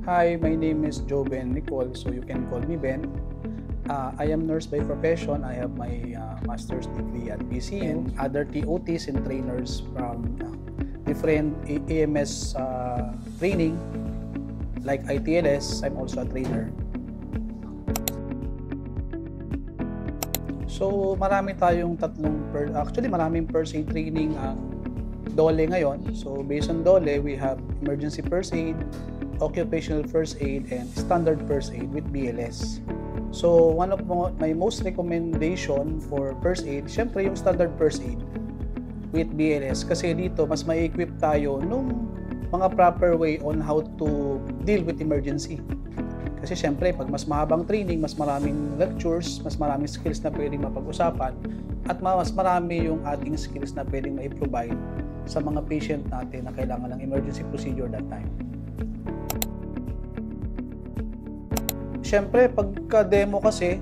Hi, my name is Joben Nicole, so you can call me Ben. I am nurse by profession. I have my master's degree at PCU and other TOTs and trainers from different AMS training like ITLS. I'm also a trainer. So marami tayong maraming first aid training ang DOLE ngayon. So based on DOLE, we have emergency first aid, occupational first aid, and standard first aid with BLS. So one of my most recommendation for first aid, syempre yung standard first aid with BLS, kasi dito mas ma-equip tayo nung mga proper way on how to deal with emergency. Kasi syempre pag mas mahabang training, mas maraming lectures, mas maraming skills na pwedeng mapag-usapan, at mas marami yung ating skills na pwedeng ma-provide sa mga patient natin na kailangan ng emergency procedure that time. Siyempre, pagka-demo kasi,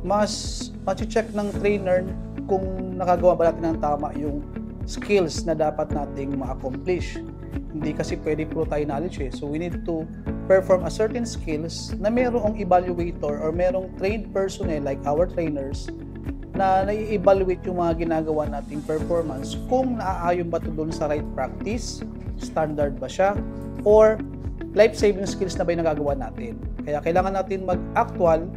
mas check ng trainer kung nakagawa ba natin ng tama yung skills na dapat nating ma-accomplish. Hindi kasi pwede puro tayo knowledge eh. So we need to perform a certain skills na merong evaluator or merong trained personnel like our trainers na nai-evaluate yung mga ginagawa nating performance kung naaayon ba ito doon sa right practice, standard ba siya, or life-saving skills na ba yung nagagawa natin. Kaya kailangan natin mag-actual,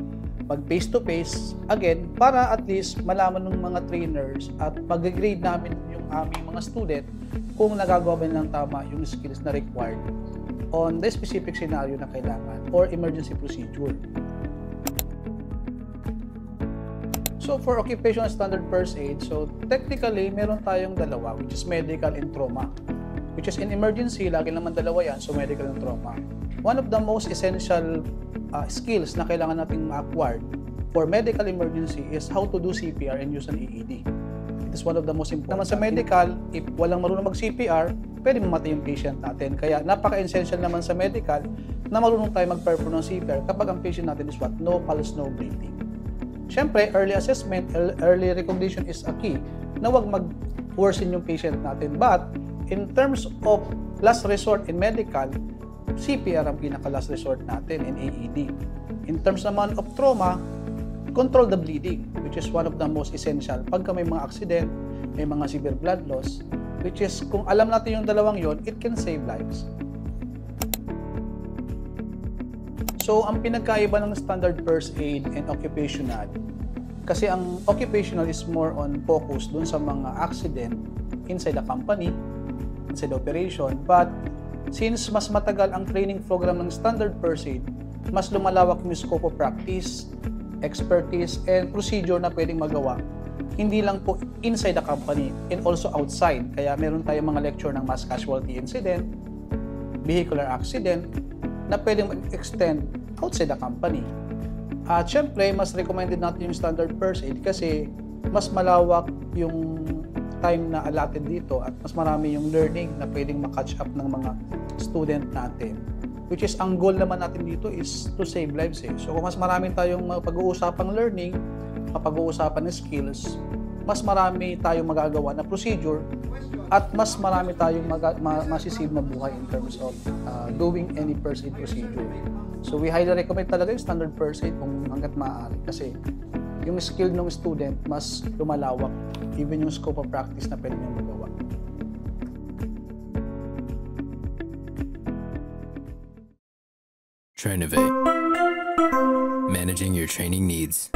mag-face-to-face, again, para at least malaman ng mga trainers at mag-grade namin yung aming mga student kung nagagawa ba ng tama yung skills na required on the specific scenario na kailangan or emergency procedure. So for occupational standard first aid, so technically meron tayong dalawa, which is medical and trauma. Which is in emergency, lagi naman dalawa yan, so medical and trauma. One of the most essential skills na kailangan nating ma-acquire for medical emergency is how to do CPR and use an AED. It is one of the most important. Naman sa medical, if walang marunong mag-CPR, pwede mamatay yung patient natin. Kaya napaka-essential naman sa medical na marunong tayo mag-perform ng CPR kapag ang patient natin is what? No pulse, no breathing. Siyempre, early assessment, early recognition is a key na wag mag-worsen yung patient natin. But, in terms of last resort in medical, CPR ang pinaka-last resort natin in AED. In terms naman of trauma, control the bleeding, which is one of the most essential. Pagka may mga accident, may mga severe blood loss, which is, kung alam natin yung dalawang yon, it can save lives. So, ang pinagkaiba ng standard first aid and occupational, kasi ang occupational is more on focus dun sa mga accident inside the company, inside the operation. But since mas matagal ang training program ng standard first aid, mas lumalawak yung scope of practice, expertise, and procedure na pwedeng magawa. Hindi lang po inside the company and also outside. Kaya meron tayong mga lecture ng mass casualty incident, vehicular accident, na pwedeng mag-extend outside the company. At syempre, mas recommended natin yung standard first aid kasi mas malawak yung time na allotted dito at mas marami yung learning na pwedeng ma-catch up ng mga student natin. Which is, ang goal naman natin dito is to save lives eh. So kung mas marami tayong pag-uusapang learning, pag-uusapan ng skills, mas marami tayong magagawa na procedure at mas marami tayong masisave na buhay in terms of doing any first aid procedure. So we highly recommend talaga yung standard first aid kung hanggat maaari kasi yung skill ng student mas lumalawak, even yung scope of practice na pwede niyang magawa. Trainivate. Managing your training needs.